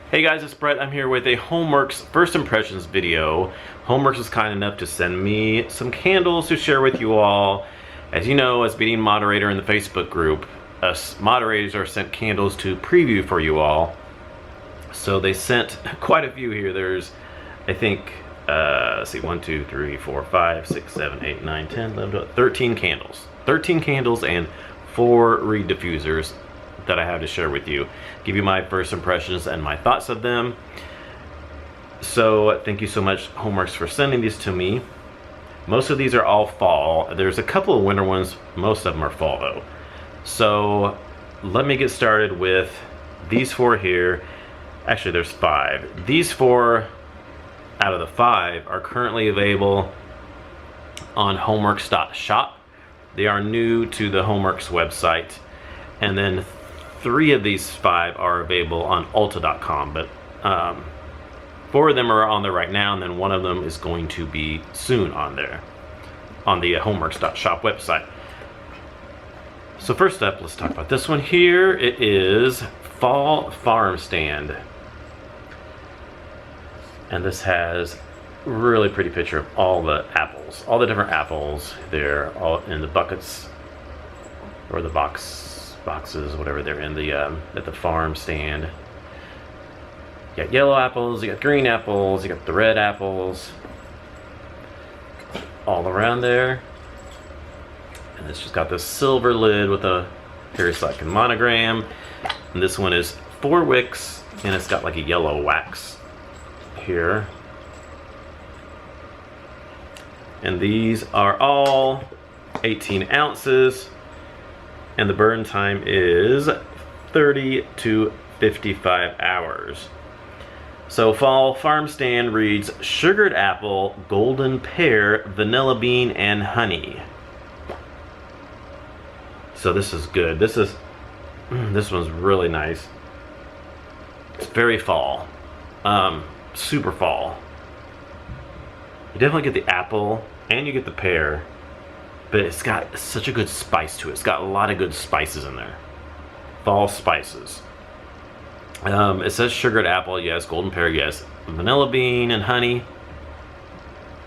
Hey guys, it's Brett. I'm here with a HomeWorx first impressions video. HomeWorx was kind enough to send me some candles to share with you all. As you know, as being moderator in the Facebook group, us moderators are sent candles to preview for you all. So they sent quite a few here. There's, I think, let's see, 1, 2, 3, 4, 5, 6, 7, 8, 9, 10, 11, 12, 13 candles. 13 candles and 4 reed diffusers that I have to share with you, give you my first impressions and my thoughts of them. So thank you so much, HomeWorx, for sending these to me. Most of these are all fall. There's a couple of winter ones. Most of them are fall though. So let me get started with these 4 here. Actually, there's 5. These 4 out of the 5 are currently available on HomeWorx.shop. They are new to the HomeWorx website. And then 3 of these 5 are available on Ulta.com, but 4 of them are on there right now, and then 1 of them is going to be soon on there, on the HomeWorx.shop website. So first up, let's talk about this one here. It is Fall Farm Stand. And this has a really pretty picture of all the apples, all the different apples. They're all in the buckets, or the boxes, whatever they're in the at the farm stand. You got yellow apples, you got green apples, you got the red apples, all around there. And it's just got this silver lid with a Harry Slatkin monogram. And this one is 4 wicks, and it's got like a yellow wax here. And these are all 18 ounces. And the burn time is 30 to 55 hours. So Fall Farm Stand reads sugared apple, golden pear, vanilla bean, and honey. So this is good. This one's really nice. It's very fall, super fall. You definitely get the apple and you get the pear. But it's got such a good spice to it. It's got a lot of good spices in there. Fall spices. It says sugared apple, yes. Golden pear, yes. Vanilla bean and honey.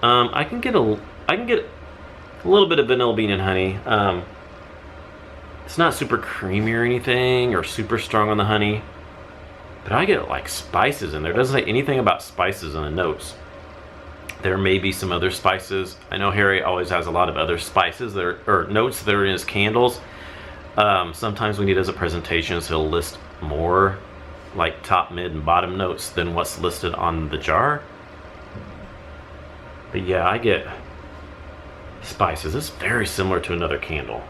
I can get a little bit of vanilla bean and honey. It's not super creamy or anything, or super strong on the honey. But I get like spices in there. It doesn't say anything about spices in the notes. There may be some other spices. I know Harry always has a lot of other spices that are, or notes that are in his candles. Sometimes when he does a presentation, he'll list more like top, mid, and bottom notes than what's listed on the jar. But yeah, I get spices. It's very similar to another candle.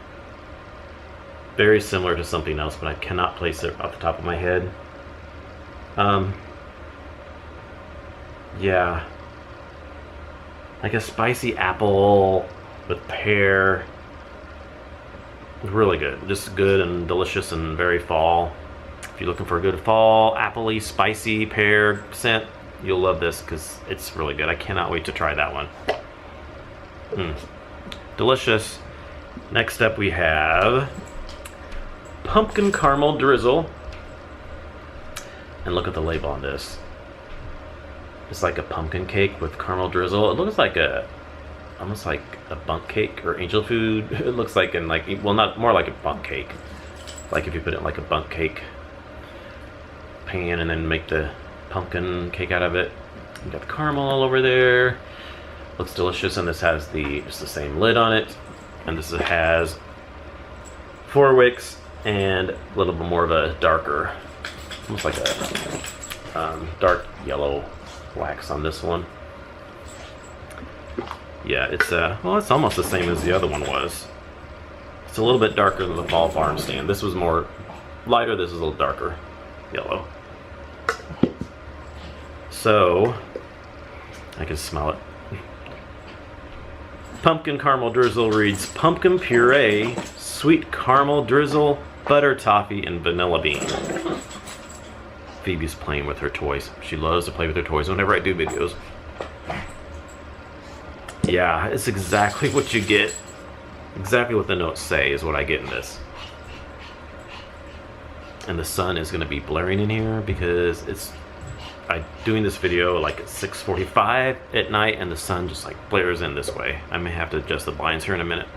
Very similar to something else, but I cannot place it off the top of my head. Yeah. Like a spicy apple with pear. Really good. Just good and delicious and very fall. If you're looking for a good fall, apple-y, spicy pear scent, you'll love this because it's really good. I cannot wait to try that one. Delicious. Next up we have pumpkin caramel drizzle. And look at the label on this. It's like a pumpkin cake with caramel drizzle. It looks like almost like a bundt cake or angel food. It looks like well, not more like a bundt cake. Like if you put it in like a bundt cake pan and then make the pumpkin cake out of it. You got the caramel all over there. Looks delicious, and this has just the same lid on it. And this has 4 wicks and a little bit more of a darker, almost like a dark yellow wax on this one. Yeah, it's well, it's almost the same as the other one was. It's a little bit darker than the Fall Farm Stand. This was more lighter, this is a little darker yellow. So I can smell it. Pumpkin caramel drizzle reads pumpkin puree, sweet caramel drizzle, butter toffee, and vanilla bean. Phoebe's playing with her toys. She loves to play with her toys whenever I do videos. Yeah, it's exactly what you get. Exactly what the notes say is what I get in this. And the sun is going to be blaring in here because it's I'm doing this video like at 6:45 at night, and the sun just like blares in this way. I may have to adjust the blinds here in a minute.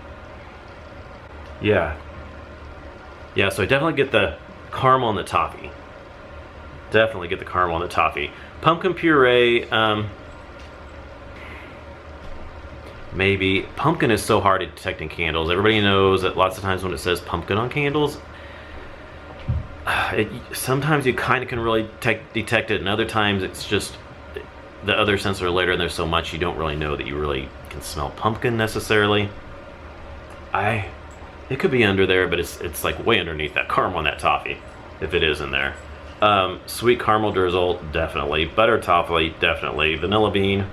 Yeah, so I definitely get the caramel and the toffee. Definitely get the caramel and the toffee. Pumpkin puree, maybe. Pumpkin is so hard to detect in candles. Everybody knows that lots of times when it says pumpkin on candles, sometimes you kind of can really detect it, and other times it's just the other scents are later and there's so much you don't really know that you really can smell pumpkin necessarily. It could be under there, but it's like way underneath that caramel and that toffee, if it is in there. Sweet caramel drizzle, definitely. Butter toffee, definitely. Vanilla bean,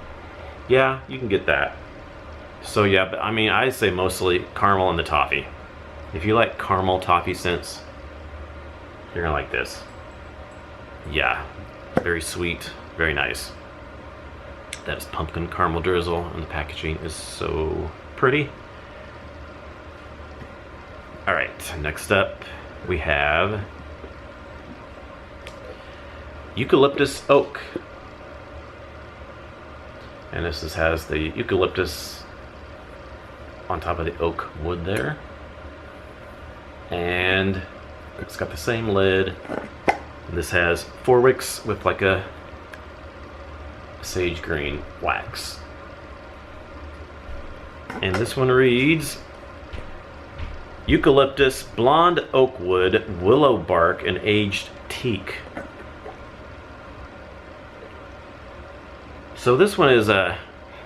yeah, you can get that. So yeah, but I mean, I say mostly caramel and the toffee. If you like caramel toffee scents, you're gonna like this. Yeah, very sweet, very nice. That is pumpkin caramel drizzle, and the packaging is so pretty. All right, next up we have Eucalyptus Oak. And this has the eucalyptus on top of the oak wood there. And it's got the same lid. And this has 4 wicks with like a sage green wax. And this one reads, Eucalyptus, blonde oak wood, willow bark, and aged teak. So this one is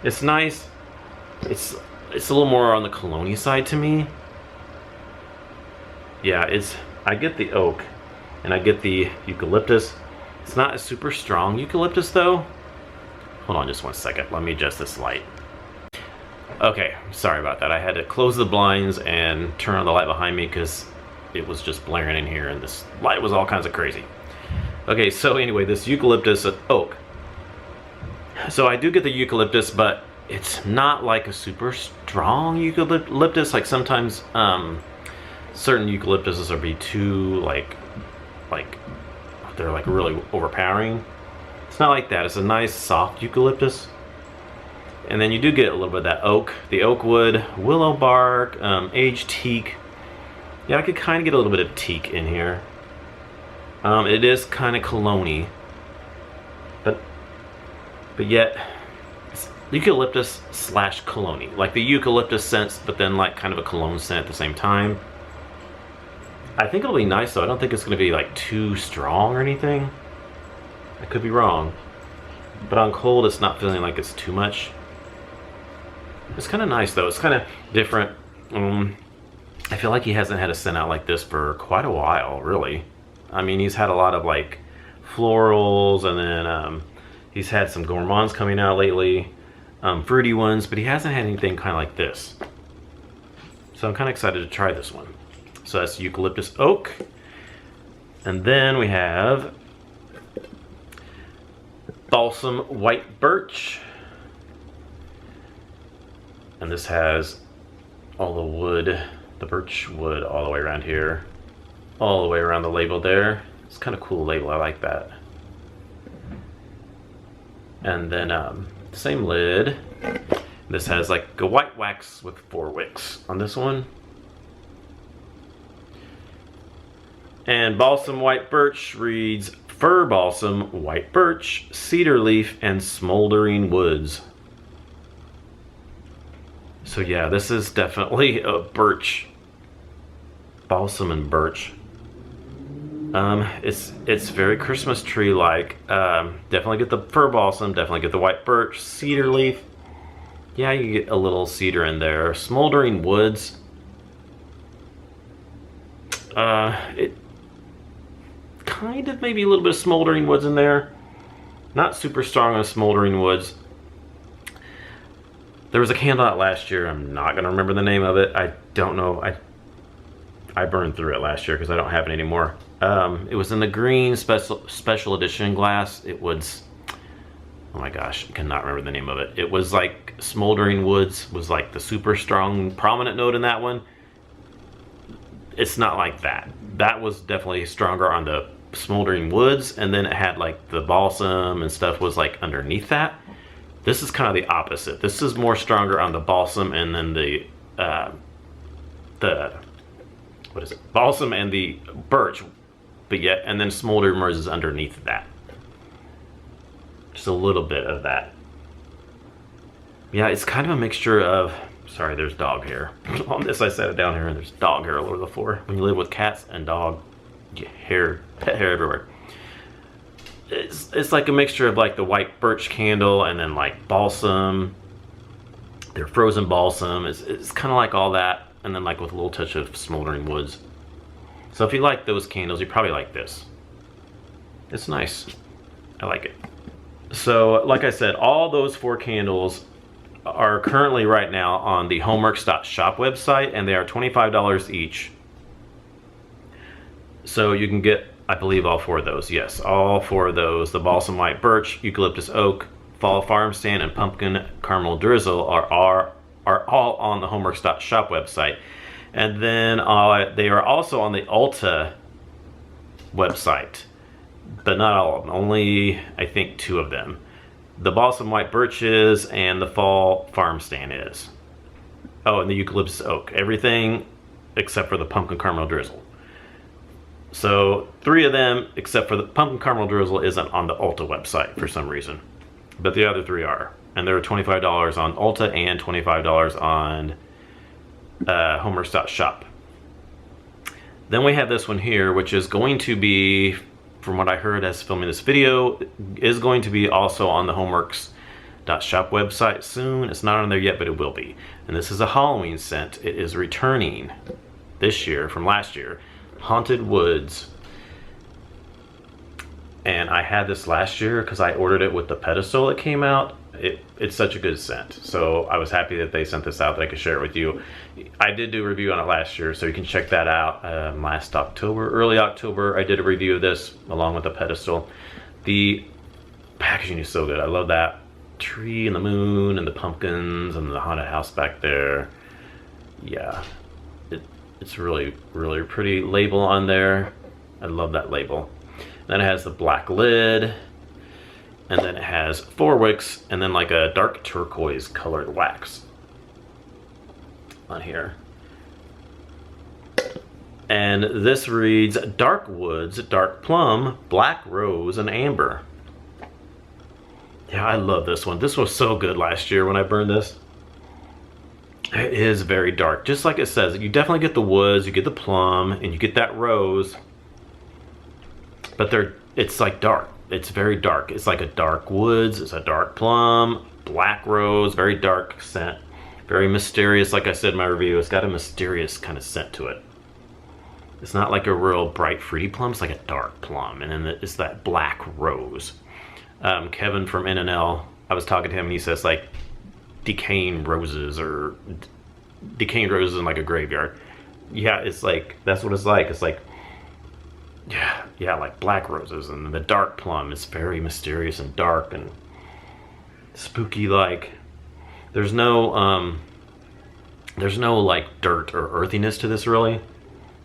it's nice. It's a little more on the cologne side to me. Yeah, I get the oak and I get the eucalyptus. It's not a super strong eucalyptus though. Hold on just one second. Let me adjust this light. Okay, sorry about that. I had to close the blinds and turn on the light behind me because it was just blaring in here and this light was all kinds of crazy. Okay, so anyway, this eucalyptus oak. So I do get the eucalyptus, but it's not like a super strong eucalyptus. Like sometimes certain eucalyptuses are be too like they're like really overpowering. It's not like that. It's a nice soft eucalyptus. And then you do get a little bit of that oak, the oak wood, willow bark, aged teak. Yeah, I could kind of get a little bit of teak in here. It is kind of cologne-y, but yet it's eucalyptus slash cologne-y. Like the eucalyptus scent, but then like kind of a cologne scent at the same time. I think it'll be nice though. I don't think it's going to be like too strong or anything. I could be wrong. But on cold, it's not feeling like it's too much. It's kind of nice though. It's kind of different. I feel like he hasn't had a scent out like this for quite a while, really. I mean, he's had a lot of like florals, and then he's had some gourmands coming out lately, fruity ones, but he hasn't had anything kind of like this. So I'm kind of excited to try this one. So that's Eucalyptus Oak. And then we have Balsam White Birch. And this has all the wood, the birch wood all the way around here, all the way around the label there. It's kind of cool label, I like that. And then same lid. This has like a white wax with 4 wicks on this one. And Balsam White Birch reads Fir Balsam White Birch, Cedar Leaf, and Smoldering Woods. So yeah, this is definitely a birch. Balsam and birch. It's very Christmas tree like. Definitely get the fir balsam, definitely get the white birch, cedar leaf. Yeah, you get a little cedar in there. Smoldering woods. It kind of maybe a little bit of smoldering woods in there. Not super strong on smoldering woods. There was a candle out last year. I'm not going to remember the name of it. I don't know. I burned through it last year because I don't have it anymore. It was in the green special edition glass. It was, oh my gosh, I cannot remember the name of it. It was like Smoldering Woods was like the super strong prominent note in that one. It's not like that. That was definitely stronger on the smoldering woods, and then it had like the balsam and stuff was like underneath that. This is kind of the opposite. This is more stronger on the balsam, and then the what is it? Balsam and the birch, but yet, and then smoldering woods is underneath that. Just a little bit of that. Yeah, it's kind of a mixture of, sorry, there's dog hair. On this, I set it down here, and there's dog hair all over the floor. When you live with cats and dog, you get hair, pet hair everywhere. It's like a mixture of like the white birch candle and then like balsam. They're frozen balsam. It's kind of like all that, and then like with a little touch of smoldering woods. So if you like those candles, you probably like this. It's nice. I like it. So like I said, all those 4 candles are currently right now on the HomeWorx.shop website, and they are $25 each. So you can get, I believe, all 4 of those. Yes, all 4 of those. The Balsam White Birch, Eucalyptus Oak, Fall Farm Stand, and Pumpkin Caramel Drizzle are all on the HomeWorx.shop website. And then they are also on the Ulta website, but not all of them. Only, I think, 2 of them. The Balsam White Birch is, and the Fall Farm Stand is. Oh, and the Eucalyptus Oak. Everything except for the Pumpkin Caramel Drizzle. So 3 of them, except for the Pumpkin Caramel Drizzle, isn't on the Ulta website for some reason. But the other 3 are. And they're $25 on Ulta and $25 on HomeWorx.shop. Then we have this one here, which is going to be, from what I heard as filming this video, is going to be also on the HomeWorx.shop website soon. It's not on there yet, but it will be. And this is a Halloween scent. It is returning this year from last year. Haunted Woods. And I had this last year because I ordered it with the pedestal that came out. It's such a good scent, so I was happy that they sent this out that I could share it with you. I did do a review on it last year, so you can check that out. Last October, early October, I did a review of this along with the pedestal. The packaging is so good. I love that tree and the moon and the pumpkins and the haunted house back there. Yeah, it's really, really pretty label on there. I love that label. Then it has the black lid, and then it has 4 wicks, and then like a dark turquoise colored wax on here. And this reads dark woods, dark plum, black rose, and amber. Yeah, I love this one. This was so good last year when I burned this. It is very dark, just like it says. You definitely get the woods, you get the plum, and you get that rose. But it's like dark. It's very dark. It's like a dark woods, it's a dark plum, black rose, very dark scent. Very mysterious, like I said in my review. It's got a mysterious kind of scent to it. It's not like a real bright fruity plum, it's like a dark plum. And then it's that black rose. Kevin from NNL, I was talking to him and he says like decaying roses or decaying roses in like a graveyard. Yeah, it's like, that's what it's like. It's like, yeah, like black roses, and the dark plum is very mysterious and dark and spooky. Like there's no like dirt or earthiness to this really,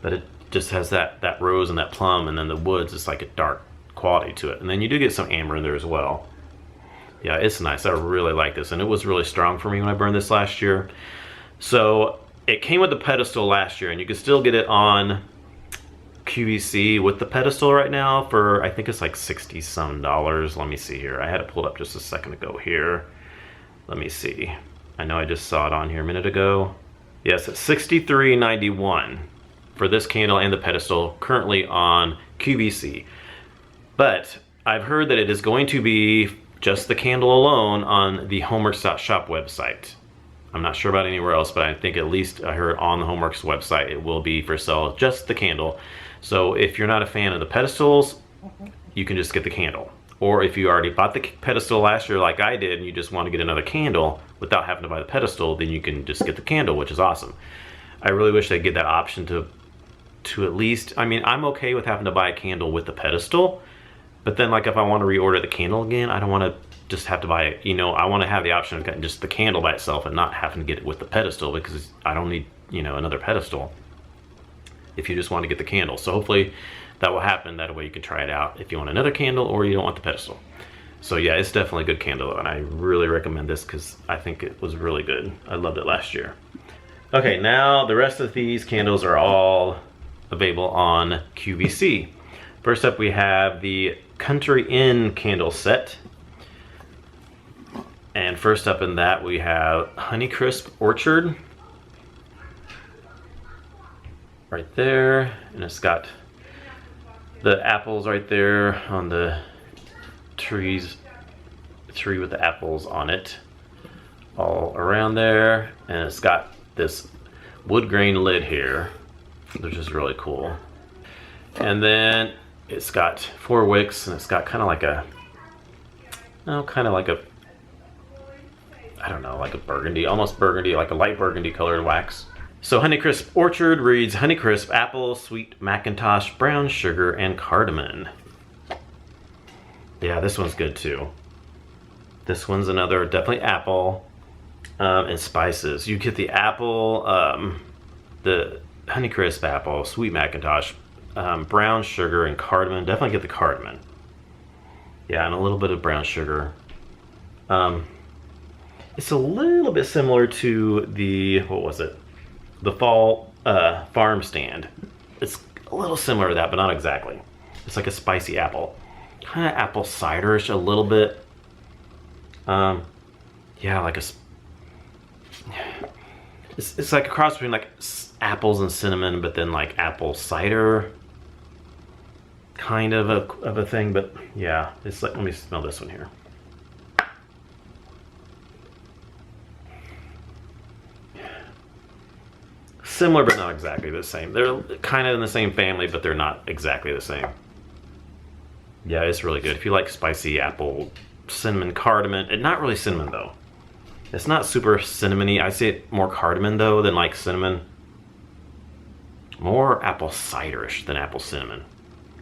but it just has that rose and that plum, and then the woods is like a dark quality to it, and then you do get some amber in there as well. Yeah, it's nice. I really like this, and it was really strong for me when I burned this last year. So it came with the pedestal last year, and you can still get it on QVC with the pedestal right now for, I think it's like $60 some. Let me see here. I had it pulled up just a second ago here. Let me see. I know I just saw it on here a minute ago. Yes, it's $63.91 for this candle and the pedestal currently on QVC. But I've heard that it is going to be just the candle alone on the HomeWorx.shop website. I'm not sure about anywhere else, but I think at least I heard on the HomeWorx website it will be for sale, just the candle. So if you're not a fan of the pedestals, you can just get the candle. Or if you already bought the pedestal last year like I did and you just want to get another candle without having to buy the pedestal, then you can just get the candle, which is awesome. I really wish they'd get that option to at least, I mean, I'm okay with having to buy a candle with the pedestal, but then like if I want to reorder the candle again, I don't want to just have to buy it, you know, I want to have the option of getting just the candle by itself and not having to get it with the pedestal, because I don't need, you know, another pedestal if you just want to get the candle. So hopefully that will happen. That way you can try it out if you want another candle or you don't want the pedestal. So yeah, it's definitely a good candle, and I really recommend this because I think it was really good. I loved it last year. Okay, now the rest of these candles are all available on QVC. First up, we have the Country Inn candle set. And first up in that, we have Honeycrisp Orchard. Right there, and it's got the apples right there on the tree with the apples on it all around there, and it's got this wood grain lid here, which is really cool. And then it's got 4 wicks, and it's got kind of like a, I don't know, like a burgundy, almost burgundy, like a light burgundy colored wax. So Honeycrisp Orchard reads Honeycrisp apple, sweet Macintosh, brown sugar, and cardamom. Yeah, this one's good too. This one's another definitely apple and spices. You get the apple, the Honeycrisp apple, sweet Macintosh, brown sugar, and cardamom. Definitely get the cardamom. Yeah, and a little bit of brown sugar. It's a little bit similar to the, what was it? The fall farm stand. It's a little similar to that, but not exactly. It's like a spicy apple. Kind of apple ciderish a little bit. Yeah, like it's like a cross between like apples and cinnamon, but then like apple cider kind of a thing. But yeah, it's like, let me smell this one here. Similar, but not exactly the same. They're kind of in the same family, but they're not exactly the same. Yeah, it's really good. If you like spicy apple, cinnamon, cardamom, and not really cinnamon though. It's not super cinnamony. I say it more cardamom though than like cinnamon. More apple ciderish than apple cinnamon.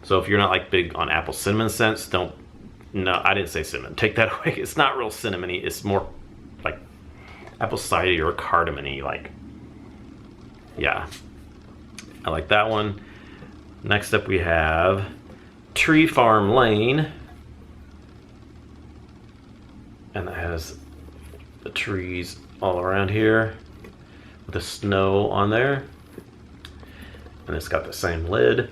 So if you're not like big on apple cinnamon scents, don't, no, I didn't say cinnamon. Take that away. It's not real cinnamony. It's more like apple cider or cardamom-y, like. Yeah, I like that one. Next up we have Tree Farm Lane. And that has the trees all around here with the snow on there. And it's got the same lid.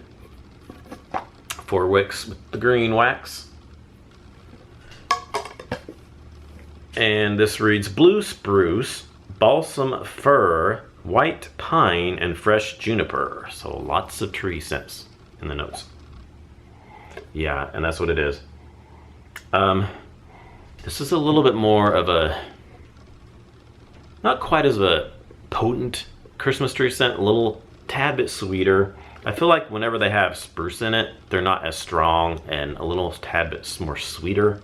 4 wicks with the green wax. And this reads Blue Spruce, Balsam Fir, White Pine, and Fresh Juniper. So lots of tree scents in the notes. Yeah, and that's what it is. This is a little bit more of a, not quite as a potent Christmas tree scent, a little tad bit sweeter. I feel like whenever they have spruce in it, they're not as strong and a little tad bit more sweeter,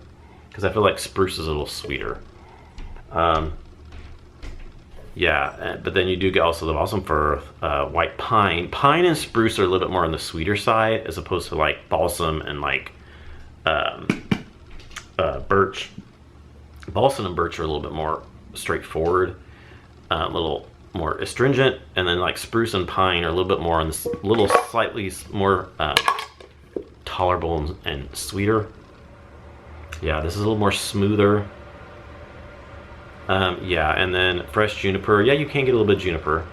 because I feel like spruce is a little sweeter. Yeah, but then you do get also the balsam fir, white pine. Pine and spruce are a little bit more on the sweeter side as opposed to like balsam and like birch. Balsam and birch are a little bit more straightforward, a little more astringent, and then like spruce and pine are a little bit more on this, little slightly more tolerable and sweeter. Yeah, this is a little more smoother. Yeah, and then fresh juniper. Yeah, you can get a little bit of juniper.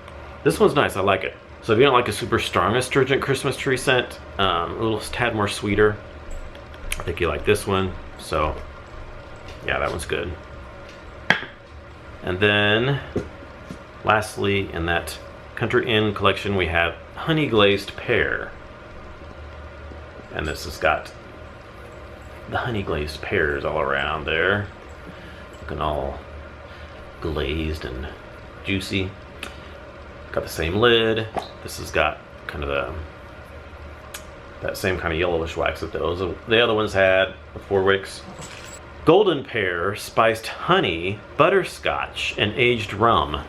This one's nice, I like it. So if you don't like a super strong astringent Christmas tree scent, a little tad more sweeter, I think you like this one. So yeah, that one's good. And then lastly, in that Country Inn collection, we have Honey Glazed Pear. And this has got the honey glazed pears all around there, looking all glazed and juicy. Got the same lid. This has got kind of that same kind of yellowish wax that the other ones had, the 4 wicks. Golden pear, spiced honey, butterscotch, and aged rum.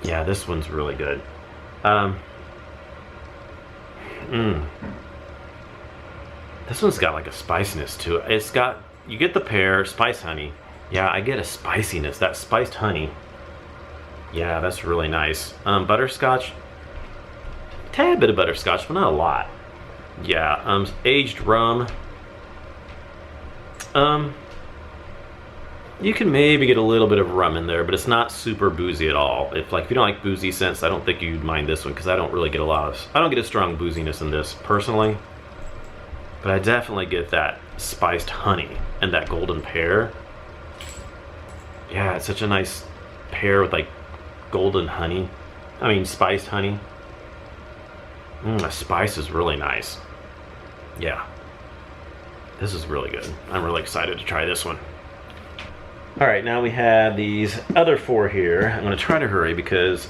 Yeah, this one's really good. This one's got like a spiciness to it. It's got, you get the pear, spice honey. Yeah, I get a spiciness, that spiced honey. Yeah, that's really nice. Butterscotch tad bit of butterscotch, but not a lot. Yeah, aged rum. You can maybe get a little bit of rum in there, but it's not super boozy at all. If you don't like boozy scents, I don't think you'd mind this one, because I don't really get I don't get a strong booziness in this personally. But I definitely get that spiced honey and that golden pear. Yeah, it's such a nice pear with like golden honey. I mean spiced honey. The spice is really nice. Yeah. This is really good. I'm really excited to try this one. Alright, now we have these other 4 here. I'm going to try to hurry because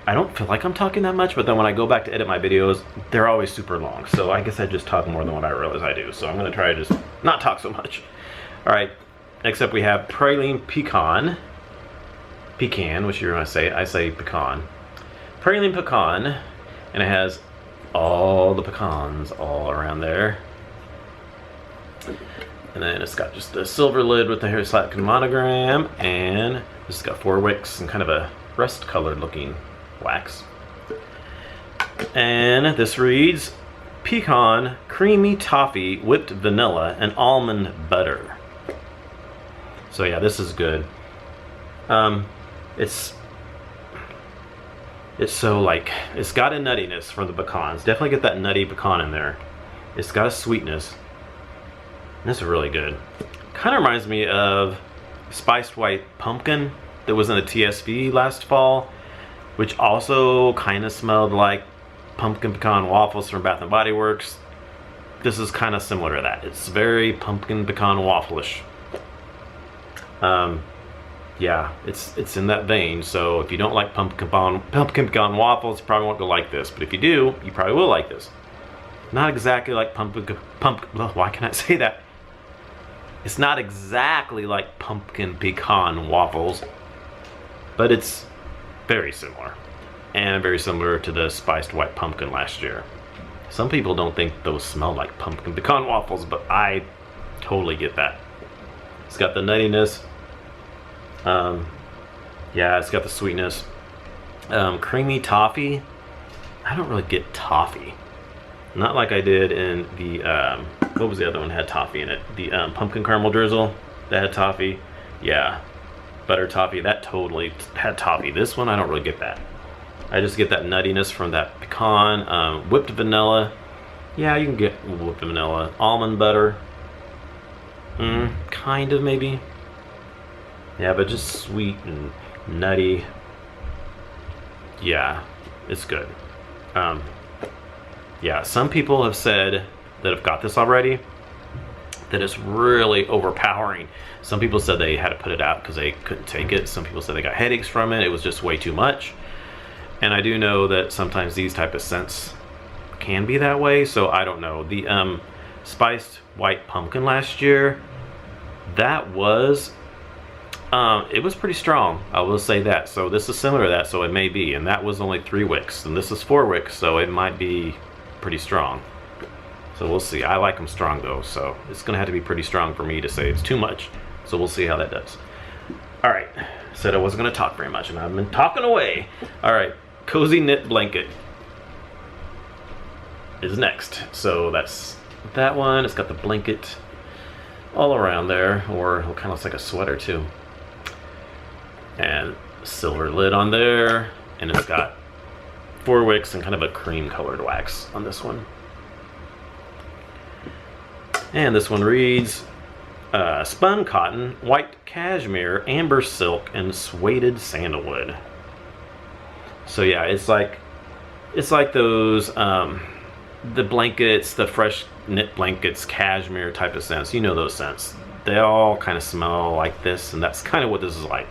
I don't feel like I'm talking that much, but then when I go back to edit my videos, they're always super long. So I guess I just talk more than what I realize I do. So I'm going to try to just not talk so much. Alright, next up we have Praline Pecan. Pecan, which you're going to say. I say pecan. Praline Pecan. And it has all the pecans all around there. And then it's got just a silver lid with the Harry Slatkin monogram, and it's got 4 wicks and kind of a rust-colored looking wax. And this reads, Pecan, Creamy Toffee, Whipped Vanilla, and Almond Butter. So yeah, this is good. It's so like, it's got a nuttiness from the pecans. Definitely get that nutty pecan in there. It's got a sweetness. This is really good. Kind of reminds me of spiced white pumpkin that was in the TSV last fall, which also kind of smelled like pumpkin pecan waffles from Bath and Body Works. This is kind of similar to that. It's very pumpkin pecan waffle-ish. Yeah, it's in that vein. So if you don't like pumpkin pecan waffles, you probably won't go like this. But if you do, you probably will like this. Not exactly like why can I say that? It's not exactly like pumpkin pecan waffles, but it's very similar. And very similar to the spiced white pumpkin last year. Some people don't think those smell like pumpkin pecan waffles, but I totally get that. It's got the nuttiness. Yeah, it's got the sweetness. Creamy toffee. I don't really get toffee. Not like I did in the, what was the other one that had toffee in it? The pumpkin caramel drizzle that had toffee. Yeah, butter toffee, that totally had toffee. This one, I don't really get that. I just get that nuttiness from that pecan. Whipped vanilla. Yeah, you can get whipped vanilla. Almond butter. Kind of, maybe. Yeah, but just sweet and nutty. Yeah, it's good. Yeah, some people have said that have got this already, that it's really overpowering. Some people said they had to put it out because they couldn't take it. Some people said they got headaches from it. It was just way too much. And I do know that sometimes these type of scents can be that way, so I don't know. The spiced white pumpkin last year, that was, it was pretty strong, I will say that. So this is similar to that, so it may be. And that was only 3 wicks, and this is 4 wicks, so it might be pretty strong. So we'll see. I like them strong though, so it's gonna have to be pretty strong for me to say it's too much. So we'll see how that does. All right, said I wasn't gonna talk very much, and I've been talking away. All right, cozy knit blanket is next. So that's that one. It's got the blanket all around there, or it kind of looks like a sweater too. And silver lid on there, and it's got 4 wicks and kind of a cream colored wax on this one. And this one reads, spun cotton, white cashmere, amber silk, and suede sandalwood. So yeah, it's like those the blankets, the fresh knit blankets, cashmere type of scents. You know those scents. They all kind of smell like this, and that's kind of what this is like.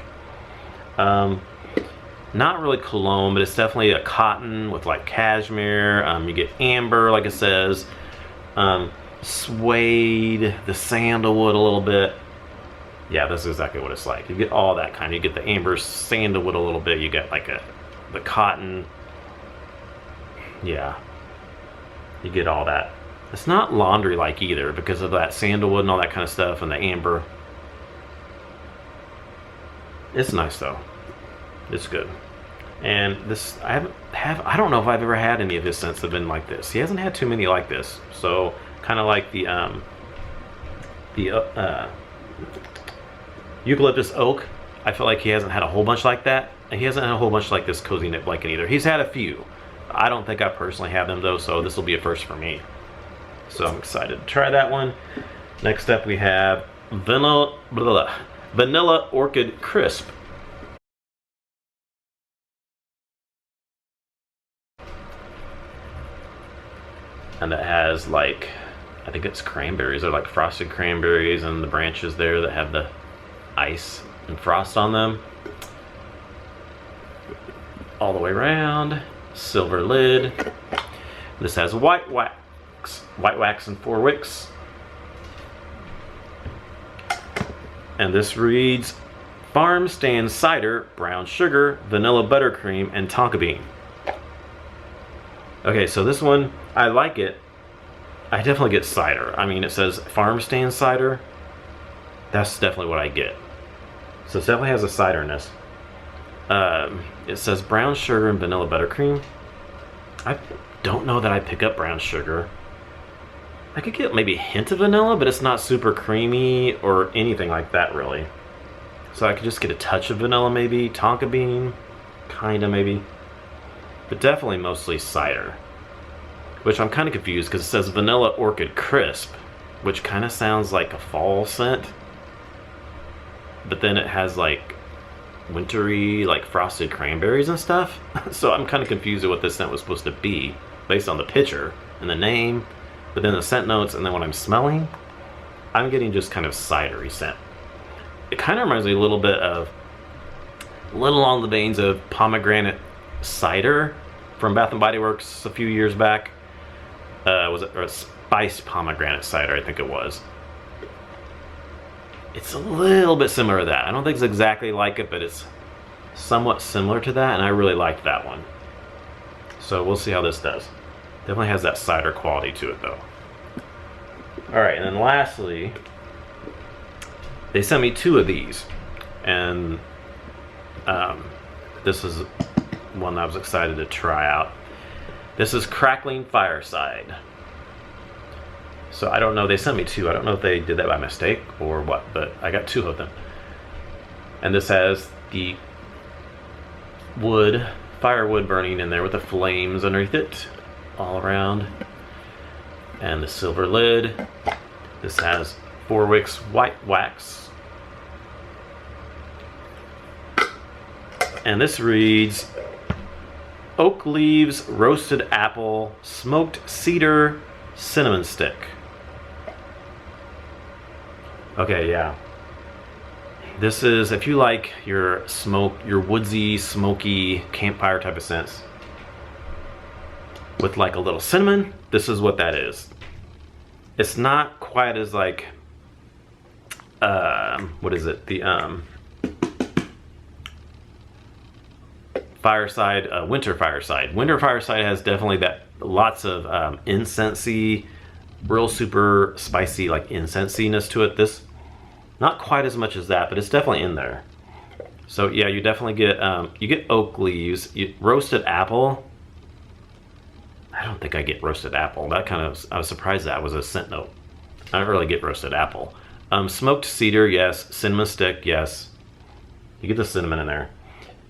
Not really cologne, but it's definitely a cotton with like cashmere. You get amber, like it says, suede, the sandalwood a little bit. Yeah, this is exactly what it's like. You get all that kind. You get the amber, sandalwood a little bit. You get like the cotton. Yeah, you get all that. It's not laundry like either because of that sandalwood and all that kind of stuff and the amber. It's nice though. It's good. And this, I don't know if I've ever had any of his scents that have been like this. He hasn't had too many like this. So kind of like the Eucalyptus Oak. I feel like he hasn't had a whole bunch like that. And he hasn't had a whole bunch like this Cozy Knit Blanket either. He's had a few. I don't think I personally have them though, so this will be a first for me. So I'm excited to try that one. Next up we have Vanilla Orchid Crisp. And it has like, I think it's cranberries. They're like frosted cranberries, and the branches there that have the ice and frost on them. All the way around. Silver lid. This has white wax and 4 wicks. And this reads farm stand cider, brown sugar, vanilla buttercream, and tonka bean. Okay, so this one, I like it. I definitely get cider. I mean, it says farm stand cider. That's definitely what I get. So it definitely has a ciderness. It says brown sugar and vanilla buttercream. I don't know that I pick up brown sugar. I could get maybe a hint of vanilla, but it's not super creamy or anything like that really. So I could just get a touch of vanilla maybe, tonka bean, kinda maybe. But definitely mostly cider. Which I'm kind of confused because it says Vanilla Orchid Crisp, which kind of sounds like a fall scent. But then it has like wintry, like frosted cranberries and stuff. So I'm kind of confused at what this scent was supposed to be based on the picture and the name. But then the scent notes and then what I'm smelling, I'm getting just kind of cidery scent. It kind of reminds me a little bit of, a little along the veins of pomegranate cider from Bath and Body Works a few years back. Was it, or a spiced pomegranate cider, I think it was. It's a little bit similar to that. I don't think it's exactly like it, but it's somewhat similar to that, and I really liked that one. So we'll see how this does. Definitely has that cider quality to it though. Alright, and then lastly, they sent me 2 of these. And this is one I was excited to try out. This is Crackling Fireside. So I don't know, they sent me 2. I don't know if they did that by mistake or what, but I got 2 of them. And this has the wood, firewood burning in there with the flames underneath it all around. And the silver lid. This has 4 wicks white wax. And this reads oak leaves, roasted apple, smoked cedar, cinnamon stick. Okay, yeah. This is, if you like your woodsy, smoky, campfire type of scents with like a little cinnamon, this is what that is. It's not quite as like, what is it? The fireside, winter fireside. Winter fireside has definitely that lots of incensey, real super spicy like incensiness to it. This not quite as much as that, but it's definitely in there. So yeah, you definitely get you get oak leaves, roasted apple. I don't think I get roasted apple. That kind of, I was surprised that was a scent note. I don't really get roasted apple. Smoked cedar, yes. Cinnamon stick, yes. You get the cinnamon in there.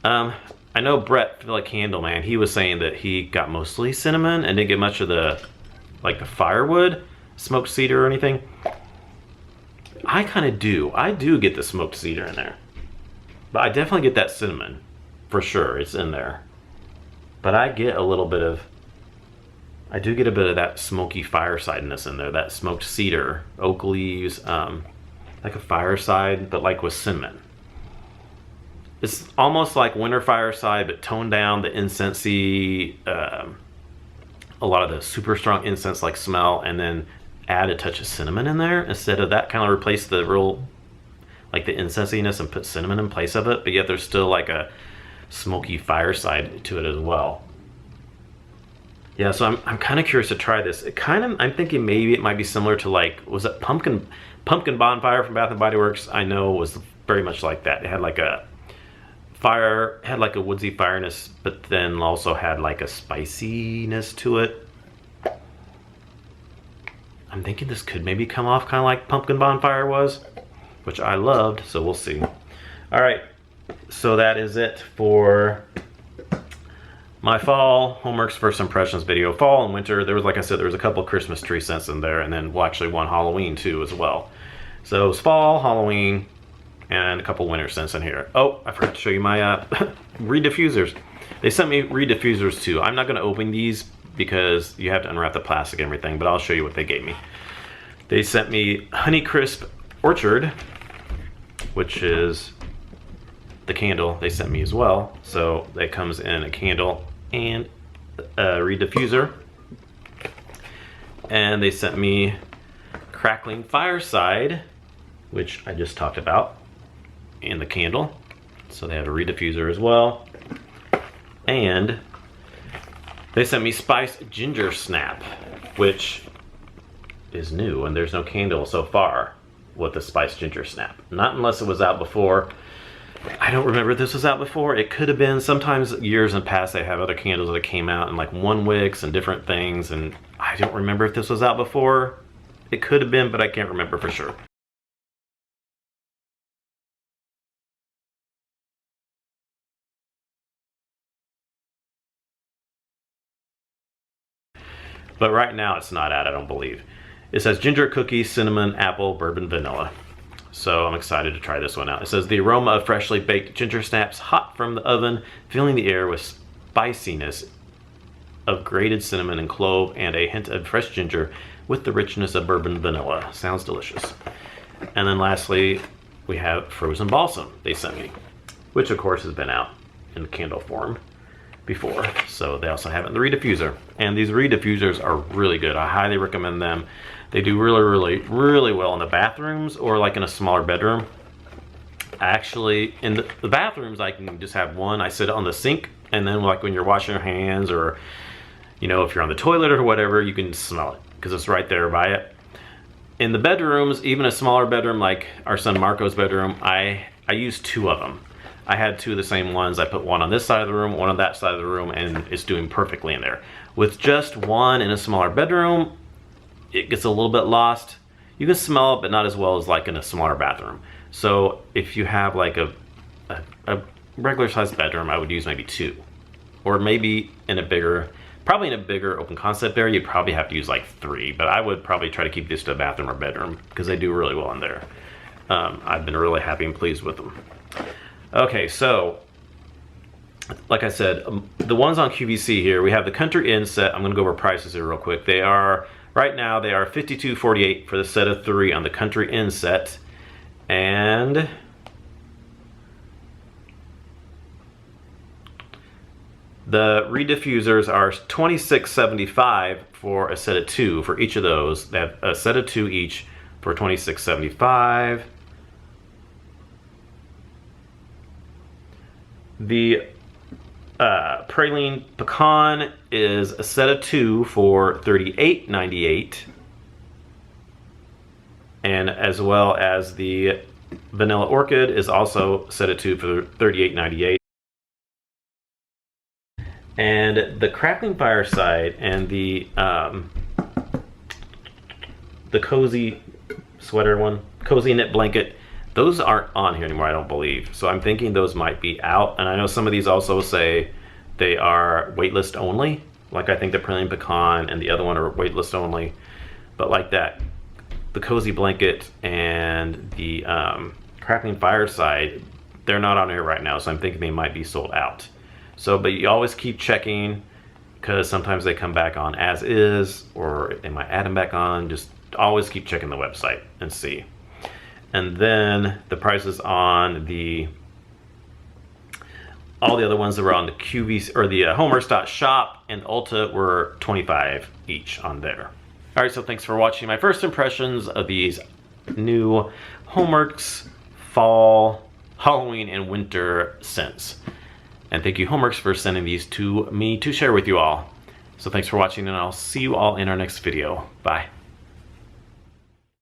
I know Brett, feel like Candle Man, he was saying that he got mostly cinnamon and didn't get much of the, like the firewood, smoked cedar or anything. I kind of do. I do get the smoked cedar in there. But I definitely get that cinnamon. For sure, it's in there. But I get a little bit of, I do get a bit of that smoky firesideness in there, that smoked cedar, oak leaves, like a fireside, but like with cinnamon. It's almost like winter fireside, but toned down the incensey, a lot of the super strong incense like smell, and then add a touch of cinnamon in there instead of that, kind of replace the real, like the incensiness and put cinnamon in place of it, but yet there's still like a smoky fireside to it as well. Yeah, so I'm kind of curious to try this. It kind of, I'm thinking maybe it might be similar to like, was it Pumpkin Bonfire from Bath and Body Works? I know was very much like that. It had like a fire, had like a woodsy fireness, but then also had like a spiciness to it. I'm thinking this could maybe come off kind of like Pumpkin Bonfire was, which I loved, so we'll see. All right, so that is it for my fall HomeWorx first impressions video. Fall and winter, there was, like I said, there was a couple Christmas tree scents in there, and then, well, actually one Halloween too as well. So it's fall, Halloween, and a couple winter scents in here. Oh, I forgot to show you my reed diffusers. They sent me reed diffusers too. I'm not gonna open these because you have to unwrap the plastic and everything, but I'll show you what they gave me. They sent me Honeycrisp Orchard, which is the candle they sent me as well. So that comes in a candle and a reed diffuser. And they sent me Crackling Fireside, which I just talked about, and the candle. So they have a reed diffuser as well. And they sent me Spiced Ginger Snap, which is new, and there's no candle so far with the Spiced Ginger Snap. Not unless it was out before. I don't remember if this was out before. It could have been. Sometimes years in the past they have other candles that came out in like HomeWorx and different things, and I don't remember if this was out before. It could have been, but I can't remember for sure. But right now it's not out, I don't believe. It says ginger cookie, cinnamon, apple, bourbon, vanilla. So I'm excited to try this one out. It says the aroma of freshly baked ginger snaps hot from the oven, filling the air with spiciness of grated cinnamon and clove and a hint of fresh ginger with the richness of bourbon vanilla. Sounds delicious. And then lastly, we have frozen balsam they sent me, which of course has been out in candle form before. So they also have it in the reed diffuser. And these reed diffusers are really good. I highly recommend them. They do really well in the bathrooms or like in a smaller bedroom. Actually, in the bathrooms, I can just have one. I sit on the sink, and then like when you're washing your hands, or you know, if you're on the toilet or whatever, you can smell it because it's right there by it. In the bedrooms, even a smaller bedroom like our son Marco's bedroom, I use two of them. I had two of the same ones. I put one on this side of the room, one on that side of the room, and it's doing perfectly in there. With just one in a smaller bedroom, it gets a little bit lost. You can smell it, but not as well as like in a smaller bathroom. So if you have like a regular sized bedroom, I would use maybe two. Or maybe in a bigger, probably in a bigger open concept area, you'd probably have to use like three, but I would probably try to keep this to a bathroom or bedroom because they do really well in there. I've been really happy and pleased with them. Okay, so like I said, the ones on QVC here, we have the Country Inn set. I'm gonna go over prices here real quick. They are, right now, they are $52.48 for the set of 3 on the Country Inn set. And the reed diffusers are $26.75 for a set of 2 for each of those. They have a set of 2 each for $26.75. The Praline Pecan is a set of 2 for $38.98. And as well as the Vanilla Orchid is also set of 2 for $38.98. And the Crackling Fireside and the cozy sweater one, cozy knit blanket, those aren't on here anymore, I don't believe. So I'm thinking those might be out. And I know some of these also say they are waitlist only. Like I think the Praline Pecan and the other one are waitlist only. But like that, the cozy blanket and the Crackling Fireside, they're not on here right now. So I'm thinking they might be sold out. So, but you always keep checking because sometimes they come back on as is, or they might add them back on. Just always keep checking the website and see. And then the prices on the all the other ones that were on the QVC or the HomeWorx.shop and Ulta were $25 each on there. All right, so thanks for watching my first impressions of these new HomeWorx fall, Halloween, and winter scents. And thank you, HomeWorx, for sending these to me to share with you all. So thanks for watching, and I'll see you all in our next video. Bye.